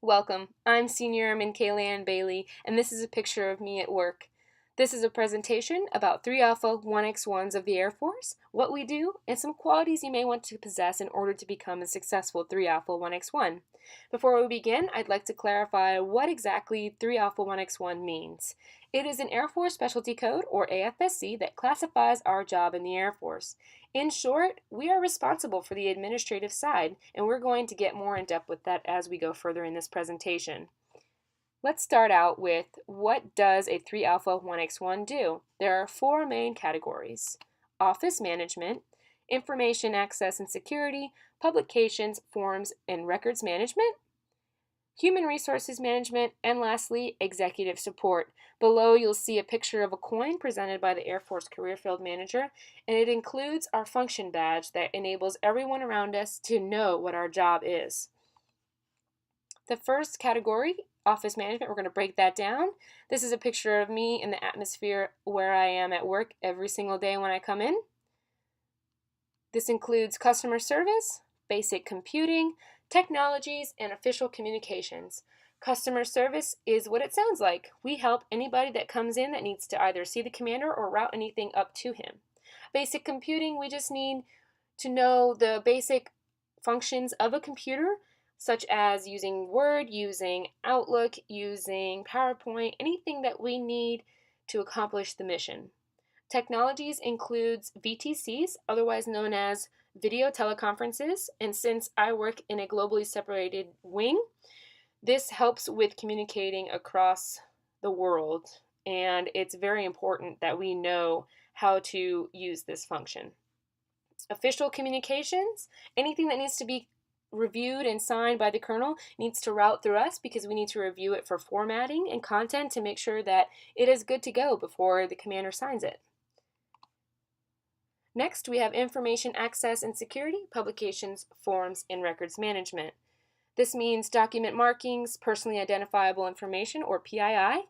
Welcome. I'm Senior Airman Kayla-Ann Bailey, and this is a picture of me at work. This is a presentation about 3 Alpha 1X1s of the Air Force, what we do, and some qualities you may want to possess in order to become a successful 3 Alpha 1X1. Before we begin, I'd like to clarify what exactly 3 Alpha 1X1 means. It is an Air Force Specialty Code, or AFSC, that classifies our job in the Air Force. In short, we are responsible for the administrative side, and we're going to get more in depth with that as we go further in this presentation. Let's start out with what does a 3 Alpha 1X1 do? There are four main categories: office management, information access and security, publications, forms, and records management, human resources management, and lastly, executive support. Below, you'll see a picture of a coin presented by the Air Force Career Field Manager, and it includes our function badge that enables everyone around us to know what our job is. The first category, office management, we're going to break that down. This is a picture of me in the atmosphere where I am at work every single day when I come in. This includes customer service, basic computing, technologies, and official communications. Customer service is what it sounds like. We help anybody that comes in that needs to either see the commander or route anything up to him. Basic computing, we just need to know the basic functions of a computer, such as using Word, using Outlook, using PowerPoint, anything that we need to accomplish the mission. Technologies includes VTCs, otherwise known as video teleconferences, and since I work in a globally separated wing, this helps with communicating across the world, and it's very important that we know how to use this function. Official communications, anything that needs to be reviewed and signed by the colonel needs to route through us because we need to review it for formatting and content to make sure that it is good to go before the commander signs it. Next, we have information access and security, publications, forms, and records management. This means document markings, personally identifiable information, or PII,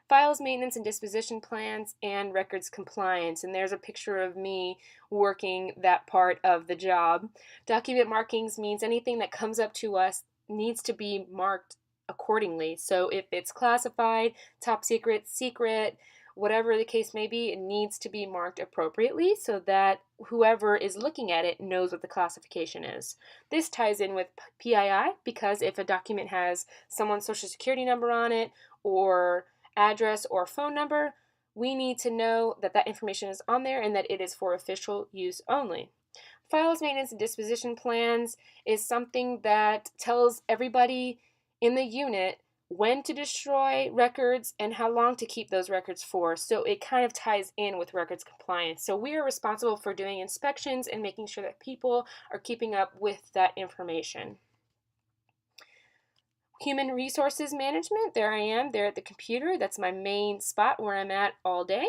files maintenance and disposition plans, and records compliance. And there's a picture of me working that part of the job. Document markings means anything that comes up to us needs to be marked accordingly. So if it's classified, top secret, secret, whatever the case may be, it needs to be marked appropriately so that whoever is looking at it knows what the classification is. This ties in with PII because if a document has someone's social security number on it or address or phone number, we need to know that that information is on there and that it is for official use only. Files maintenance and disposition plans is something that tells everybody in the unit when to destroy records and how long to keep those records for. So it kind of ties in with records compliance. So we are responsible for doing inspections and making sure that people are keeping up with that information. Human resources management, there I am, there at the computer. That's my main spot where I'm at all day.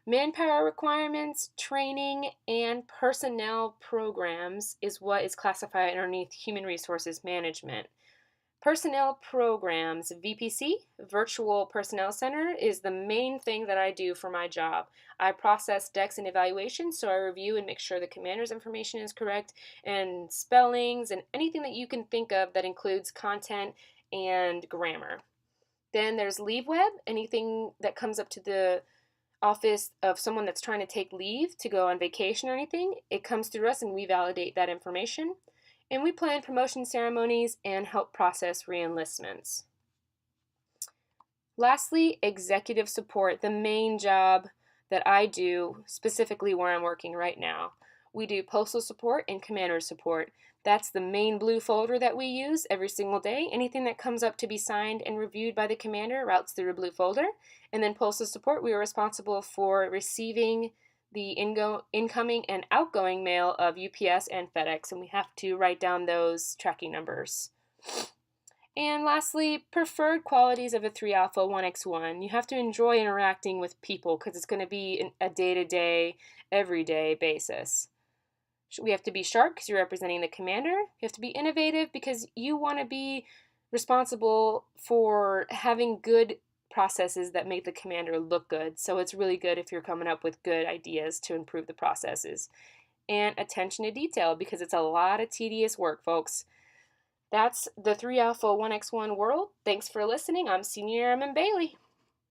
Manpower requirements, training, and personnel programs is what is classified underneath human resources management. Personnel programs, VPC, Virtual Personnel Center, is the main thing that I do for my job. I process decks and evaluations, so I review and make sure the commander's information is correct, and spellings, and anything that you can think of that includes content and grammar. Then there's LeaveWeb, anything that comes up to the office of someone that's trying to take leave to go on vacation or anything, it comes through us and we validate that information. And we plan promotion ceremonies and help process reenlistments. Lastly, executive support, the main job that I do, specifically where I'm working right now. We do postal support and commander support. That's the main blue folder that we use every single day. Anything that comes up to be signed and reviewed by the commander routes through a blue folder. And then postal support, we are responsible for receiving the incoming and outgoing mail of UPS and FedEx, and we have to write down those tracking numbers. And lastly, preferred qualities of a 3 Alpha 1X1. You have to enjoy interacting with people because it's going to be a day-to-day, everyday basis. We have to be sharp because you're representing the commander. You have to be innovative because you want to be responsible for having good processes that make the commander look good. So it's really good if you're coming up with good ideas to improve the processes. And attention to detail because it's a lot of tedious work, folks. That's the 3 Alpha 1X1 world. Thanks for listening. I'm Senior Airman Bailey.